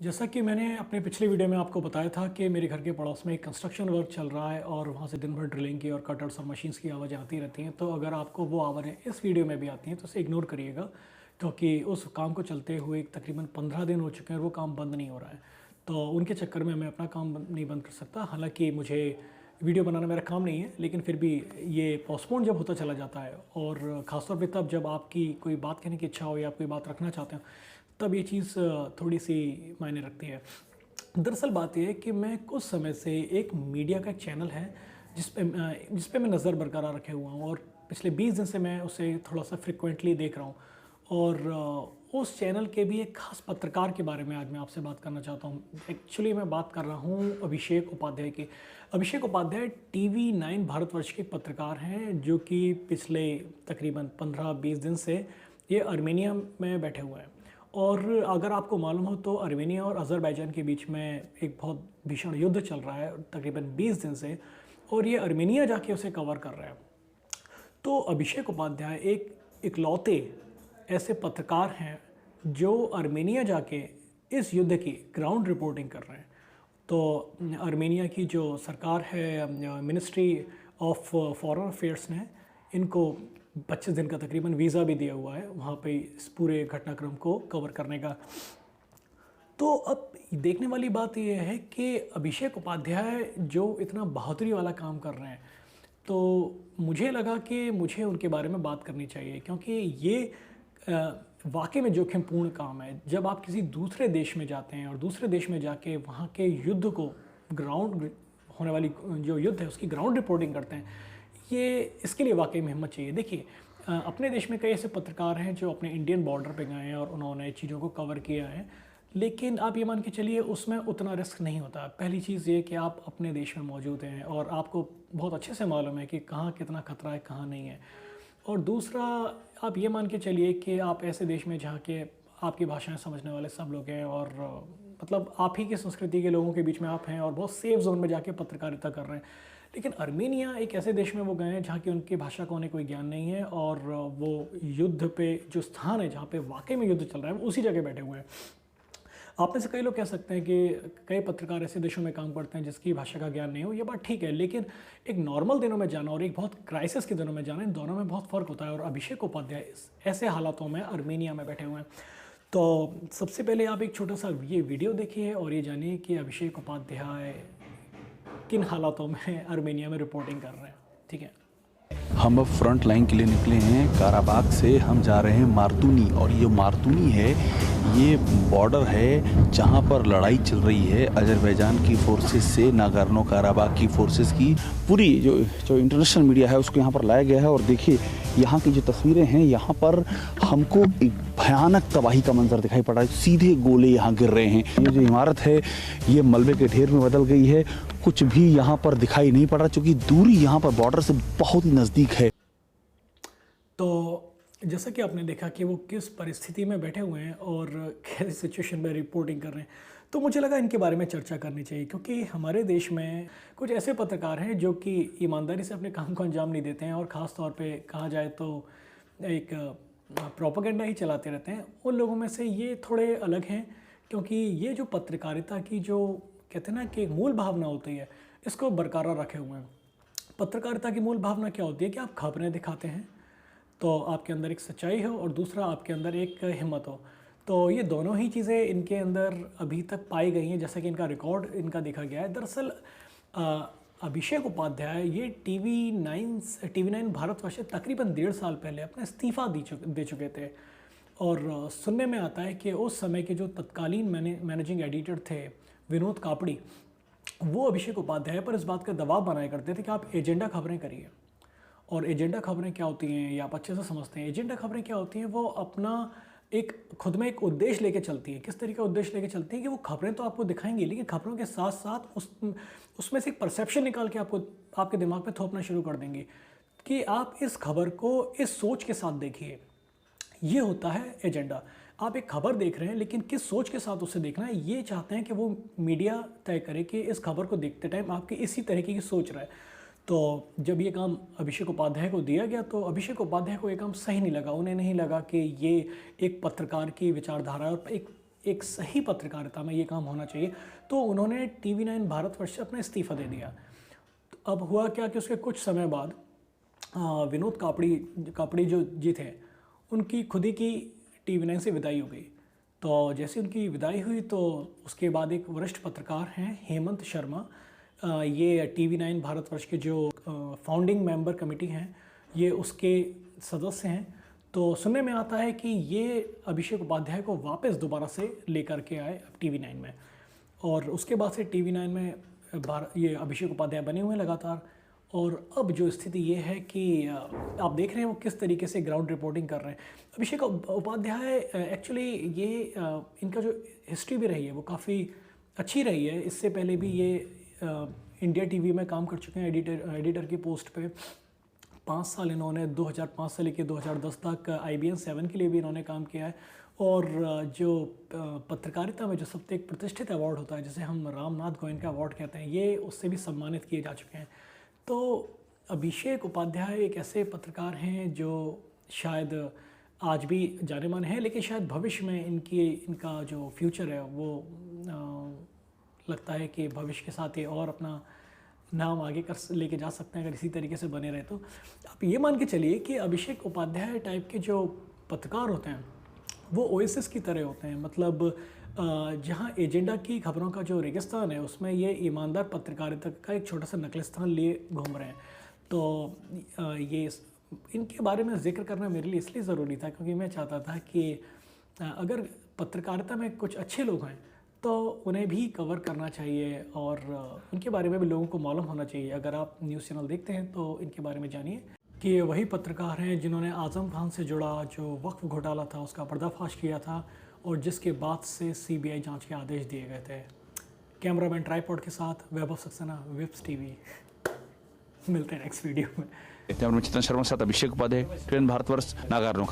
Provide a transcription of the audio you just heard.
जैसा कि मैंने अपने पिछले वीडियो में आपको बताया था कि मेरे घर के पड़ोस में एक कंस्ट्रक्शन वर्क चल रहा है और वहाँ से दिन भर ड्रिलिंग की और कटर्स और मशीन्स की आवाज़ें आती रहती हैं। तो अगर आपको वो आवाज़ें इस वीडियो में भी आती हैं तो उसे इग्नोर करिएगा, क्योंकि उस काम को चलते हुए तकरीबन 15 दिन हो चुके हैं और वो काम बंद नहीं हो रहा है। तो उनके चक्कर में मैं अपना काम नहीं बंद कर सकता। हालाँकि मुझे वीडियो बनाना मेरा काम नहीं है, लेकिन फिर भी ये पोस्टपोन जब होता चला जाता है और ख़ासतौर पे तब जब आपकी कोई बात कहने की इच्छा हो या आप कोई बात रखना चाहते हो, तब ये चीज़ थोड़ी सी मायने रखती है। दरअसल बात ये है कि मैं कुछ समय से एक मीडिया का एक चैनल है जिस पे मैं नज़र बरकरार रखे हुआ हूँ और पिछले 20 दिन से मैं उसे थोड़ा सा फ्रिक्वेंटली देख रहा हूँ। और उस चैनल के भी एक खास पत्रकार के बारे में आज मैं आपसे बात करना चाहता हूँ। एक्चुअली मैं बात कर रहा हूँ अभिषेक उपाध्याय की। अभिषेक उपाध्याय टीवी 9 भारतवर्ष के पत्रकार हैं, जो कि पिछले तकरीबन 15-20 दिन से ये अर्मेनिया में बैठे हुए हैं। और अगर आपको मालूम हो तो अर्मेनिया और अज़रबैजान के बीच में एक बहुत भीषण युद्ध चल रहा है तकरीबन 20 दिन से, और ये अर्मेनिया जाके उसे कवर कर रहा है। तो अभिषेक उपाध्याय एक इकलौते ऐसे पत्रकार हैं जो अर्मेनिया जाके इस युद्ध की ग्राउंड रिपोर्टिंग कर रहे हैं। तो अर्मेनिया की जो सरकार है, मिनिस्ट्री ऑफ फॉरेन अफेयर्स ने इनको 25 दिन का तकरीबन वीज़ा भी दिया हुआ है वहाँ पे इस पूरे घटनाक्रम को कवर करने का। तो अब देखने वाली बात यह है कि अभिषेक उपाध्याय जो इतना बहादुरी वाला काम कर रहे हैं, तो मुझे लगा कि मुझे उनके बारे में बात करनी चाहिए, क्योंकि ये वाकई में जोखिमपूर्ण काम है। जब आप किसी दूसरे देश में जाते हैं और दूसरे देश में जाके वहाँ के युद्ध को ग्राउंड होने वाली जो युद्ध है उसकी ग्राउंड रिपोर्टिंग करते हैं, ये इसके लिए वाकई में हिम्मत चाहिए। देखिए, अपने देश में कई ऐसे पत्रकार हैं जो अपने इंडियन बॉर्डर पे गए हैं और उन्होंने चीज़ों को कवर किया है, लेकिन आप ये मान के चलिए उसमें उतना रिस्क नहीं होता। पहली चीज़ ये कि आप अपने देश में मौजूद हैं और आपको बहुत अच्छे से मालूम है कि कहाँ कितना खतरा है, कहाँ नहीं है। और दूसरा, आप ये मान के चलिए कि आप ऐसे देश में जहाँ के आपकी भाषाएं समझने वाले सब लोग हैं और मतलब आप ही की संस्कृति के लोगों के बीच में आप हैं और बहुत सेफ जोन में जाके पत्रकारिता कर रहे हैं। लेकिन अर्मेनिया एक ऐसे देश में वो गए हैं जहाँ की उनकी भाषा का उन्हें कोई ज्ञान नहीं है, और वो युद्ध पे जो स्थान है जहाँ पे वाकई में युद्ध चल रहा है वो उसी जगह बैठे हुए हैं। आप में से कई लोग कह सकते हैं कि कई पत्रकार ऐसे देशों में काम करते हैं जिसकी भाषा का ज्ञान नहीं हो, ये बात ठीक है, लेकिन एक नॉर्मल दिनों में जाना और एक बहुत क्राइसिस के दिनों में जाना, इन दोनों में बहुत फ़र्क होता है। और अभिषेक उपाध्याय ऐसे हालातों में अर्मेनिया में बैठे हुए हैं। तो सबसे पहले आप एक छोटा सा ये वीडियो देखिए और ये जानिए कि अभिषेक उपाध्याय किन हालातों में अर्मेनिया में रिपोर्टिंग कर रहे हैं। ठीक है, हम अब फ्रंट लाइन के लिए निकले हैं। काराबाग से हम जा रहे हैं मार्तूनी, और ये मार्तूनी है, ये बॉर्डर है जहाँ पर लड़ाई चल रही है अजरबैजान की फोर्सेस से नागोर्नो काराबाग की फोर्सेस की। पूरी जो इंटरनेशनल मीडिया है उसको यहाँ पर लाया गया है। और देखिए यहाँ की जो तस्वीरें हैं, यहाँ पर हमको एक भयानक तबाही का मंजर दिखाई पड़ रहा है। सीधे गोले यहाँ गिर रहे हैं। ये जो इमारत है ये मलबे के ढेर में बदल गई है, कुछ भी यहाँ पर दिखाई नहीं पड़ रहा, क्योंकि दूरी यहाँ पर बॉर्डर से बहुत ही नज़दीक है। तो जैसा कि आपने देखा कि वो किस परिस्थिति में बैठे हुए हैं और कैसी सिचुएशन में रिपोर्टिंग कर रहे हैं, तो मुझे लगा इनके बारे में चर्चा करनी चाहिए, क्योंकि हमारे देश में कुछ ऐसे पत्रकार हैं जो कि ईमानदारी से अपने काम को अंजाम नहीं देते हैं और ख़ास तौर पे कहा जाए तो एक प्रोपेगेंडा ही चलाते रहते हैं। उन लोगों में से ये थोड़े अलग हैं, क्योंकि ये जो पत्रकारिता की जो कहते हैं ना कि एक मूल भावना होती है, इसको बरकरार रखे हुए हैं। पत्रकारिता की मूल भावना क्या होती है कि आप खबरें दिखाते हैं तो आपके अंदर एक सच्चाई हो और दूसरा आपके अंदर एक हिम्मत हो। तो ये दोनों ही चीज़ें इनके अंदर अभी तक पाई गई हैं, जैसा कि इनका रिकॉर्ड इनका देखा गया है। दरअसल अभिषेक उपाध्याय ये टीवी 9 भारतवर्ष से तकरीबन 1.5 साल पहले अपना इस्तीफ़ा दे चुके थे। और सुनने में आता है कि उस समय के जो तत्कालीन मैनेजिंग एडिटर थे विनोद कापड़ी, वो अभिषेक उपाध्याय पर इस बात का दबाव बनाया करते थे कि आप एजेंडा खबरें करिए। और एजेंडा खबरें क्या होती हैं ये आप अच्छे से समझते हैं। एजेंडा खबरें क्या होती हैं, वो अपना एक खुद में एक उद्देश्य लेके चलती है। किस तरीके का उद्देश्य लेके चलती हैं कि वो खबरें तो आपको दिखाएंगी, लेकिन खबरों के साथ साथ उसमें से एक परसेप्शन निकाल के आपको आपके दिमाग पे थोपना शुरू कर देंगे कि आप इस खबर को इस सोच के साथ देखिए। ये होता है एजेंडा। आप एक खबर देख रहे हैं, लेकिन किस सोच के साथ उसे देखना है ये चाहते हैं कि वो मीडिया तय करे कि इस खबर को देखते टाइम आपकी इसी तरीके की सोच रहा है। तो जब ये काम अभिषेक उपाध्याय को दिया गया तो अभिषेक उपाध्याय को ये काम सही नहीं लगा। उन्हें नहीं लगा कि ये एक पत्रकार की विचारधारा और एक सही पत्रकारिता में ये काम होना चाहिए, तो उन्होंने TV9 भारतवर्ष से अपना इस्तीफ़ा दे दिया। तो अब हुआ क्या कि उसके कुछ समय बाद विनोद कापड़ी जो जी थे, उनकी खुद ही की TV9 से विदाई हो गई। तो जैसे उनकी विदाई हुई तो उसके बाद एक वरिष्ठ पत्रकार हैं हेमंत शर्मा, ये TV9 भारतवर्ष के जो फाउंडिंग मेंबर कमेटी हैं, ये उसके सदस्य हैं। तो सुनने में आता है कि ये अभिषेक उपाध्याय को वापस दोबारा से लेकर के आए TV9 में, और उसके बाद से TV9 में ये अभिषेक उपाध्याय बने हुए हैं लगातार। और अब जो स्थिति ये है कि आप देख रहे हैं वो किस तरीके से ग्राउंड रिपोर्टिंग कर रहे हैं। अभिषेक उपाध्याय एक्चुअली ये इनका जो हिस्ट्री भी रही है वो काफ़ी अच्छी रही है। इससे पहले भी ये इंडिया TV में काम कर चुके हैं एडिटर की पोस्ट पे। 5 साल इन्होंने 2005 से लेकर 2010 तक IBN 7 के लिए भी इन्होंने काम किया है। और जो पत्रकारिता में जो सबसे एक प्रतिष्ठित अवार्ड होता है, जिसे हम रामनाथ गोयनका अवार्ड कहते हैं, ये उससे भी सम्मानित किए जा चुके हैं। तो अभिषेक उपाध्याय एक ऐसे पत्रकार हैं जो शायद आज भी जाने माने हैं, लेकिन शायद भविष्य में इनका जो फ्यूचर है वो लगता है कि भविष्य के साथ ये और अपना नाम आगे लेके जा सकते हैं अगर इसी तरीके से बने रहे। तो आप ये मान के चलिए कि अभिषेक उपाध्याय टाइप के जो पत्रकार होते हैं वो ओएसिस की तरह होते हैं। मतलब जहाँ एजेंडा की खबरों का जो रेगिस्तान है, उसमें ये ईमानदार पत्रकारिता का एक छोटा सा नकलिस्तान लिए घूम रहे हैं। तो ये इनके बारे में जिक्र करना मेरे लिए इसलिए ज़रूरी था क्योंकि मैं चाहता था कि अगर पत्रकारिता में कुछ अच्छे लोग हैं तो उन्हें भी कवर करना चाहिए और उनके बारे में भी लोगों को मालूम होना चाहिए। अगर आप न्यूज़ चैनल देखते हैं तो इनके बारे में जानिए कि ये वही पत्रकार हैं जिन्होंने आज़म खान से जुड़ा जो वक्फ घोटाला था उसका पर्दाफाश किया था और जिसके बाद से CBI जांच के आदेश दिए गए थे। कैमरामैन ट्राइपॉड के साथ वैभव सक्सेना, विप्स TV। मिलते हैं नेक्स्ट वीडियो में। चेतन शर्मा के साथ अभिषेक उपाध्याय, ट्रेन भारतवर्ष, नागार्जुन।